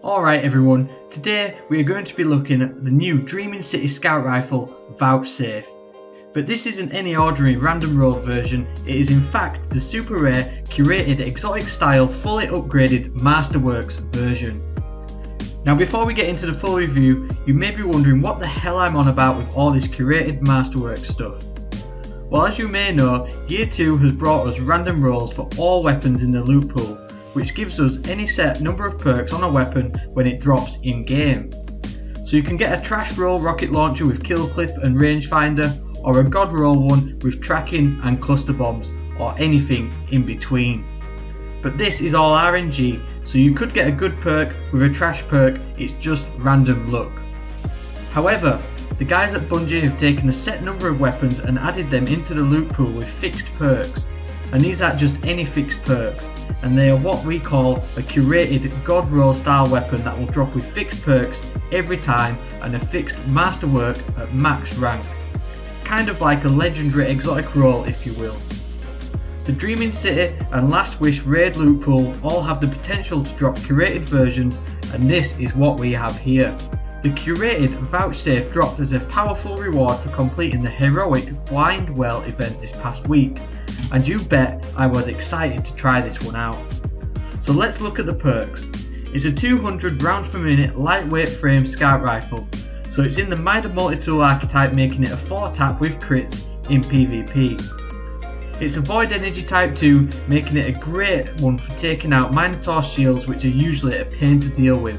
Alright everyone, today we are going to be looking at the new Dreaming City Scout Rifle Vouchsafe. But this isn't any ordinary random roll version, it is in fact the super rare, curated, exotic style, fully upgraded Masterworks version. Now before we get into the full review, you may be wondering what the hell I'm on about with all this curated Masterworks stuff. Well, as you may know, Year 2 has brought us random rolls for all weapons in the loot pool, which gives us any set number of perks on a weapon when it drops in game. So you can get a trash roll rocket launcher with kill clip and rangefinder, or a god roll one with tracking and cluster bombs, or anything in between. But this is all RNG, so you could get a good perk with a trash perk, it's just random luck. However, the guys at Bungie have taken a set number of weapons and added them into the loot pool with fixed perks. And these aren't just any fixed perks, and they are what we call a curated god roll style weapon that will drop with fixed perks every time and a fixed masterwork at max rank. Kind of like a legendary exotic roll, if you will. The Dreaming City and Last Wish raid loot pool all have the potential to drop curated versions, and this is what we have here. The curated Vouchsafe dropped as a powerful reward for completing the heroic Blind Well event this past week, and you bet I was excited to try this one out. So let's look at the perks. It's a 200 rounds per minute lightweight frame scout rifle, so it's in the Mida multi-tool archetype, making it a 4-tap with crits in PvP. It's a void energy type 2, making it a great one for taking out Minotaur shields, which are usually a pain to deal with.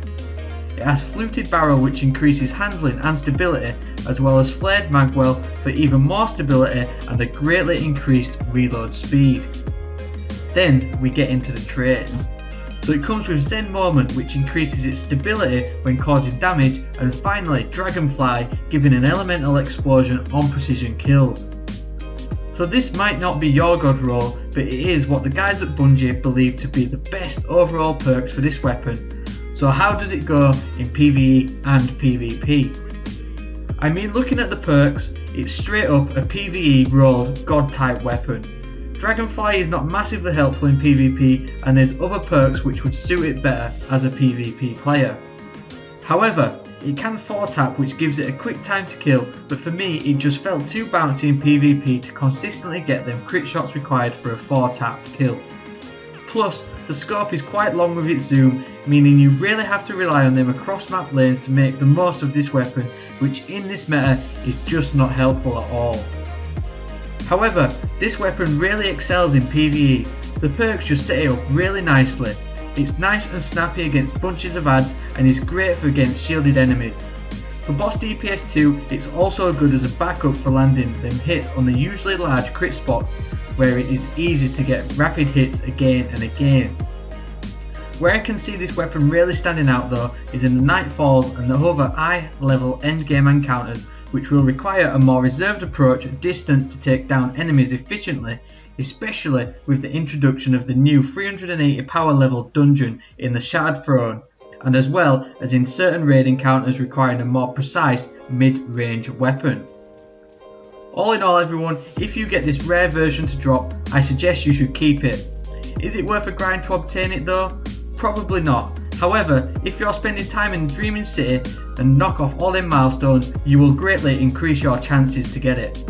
It has fluted barrel, which increases handling and stability, as well as flared magwell for even more stability and a greatly increased reload speed. Then we get into the traits. So it comes with Zen Moment, which increases its stability when causing damage, and finally Dragonfly, giving an elemental explosion on precision kills. So this might not be your god roll, but it is what the guys at Bungie believe to be the best overall perks for this weapon. So how does it go in PvE and PvP? I mean, looking at the perks, it's straight up a PvE rolled god type weapon. Dragonfly is not massively helpful in PvP, and there's other perks which would suit it better as a PvP player. However, it can 4-tap, which gives it a quick time to kill, but for me it just felt too bouncy in PvP to consistently get them crit shots required for a 4-tap kill. Plus, the scope is quite long with its zoom, meaning you really have to rely on them across map lanes to make the most of this weapon, which in this meta is just not helpful at all. However, this weapon really excels in PvE. The perks just set it up really nicely. It's nice and snappy against bunches of adds and is great for against shielded enemies. For boss DPS 2, it's also good as a backup for landing them hits on the usually large crit spots, where it is easy to get rapid hits again and again. Where I can see this weapon really standing out though is in the Nightfalls and the other high level endgame encounters, which will require a more reserved approach at distance to take down enemies efficiently, especially with the introduction of the new 380 power level dungeon in the Shattered Throne, and as well as in certain raid encounters requiring a more precise mid-range weapon. All in all everyone, if you get this rare version to drop, I suggest you should keep it. Is it worth a grind to obtain it though? Probably not. However, if you're spending time in Dreaming City and knock off all them milestones, you will greatly increase your chances to get it.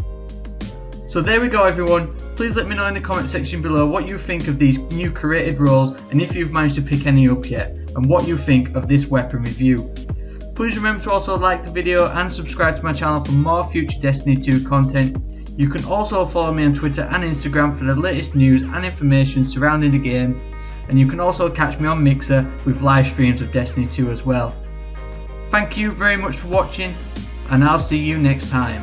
So there we go everyone, please let me know in the comment section below what you think of these new curated rolls, and if you've managed to pick any up yet, and what you think of this weapon review. Please remember to also like the video and subscribe to my channel for more future Destiny 2 content. You can also follow me on Twitter and Instagram for the latest news and information surrounding the game, and you can also catch me on Mixer with live streams of Destiny 2 as well. Thank you very much for watching, and I'll see you next time.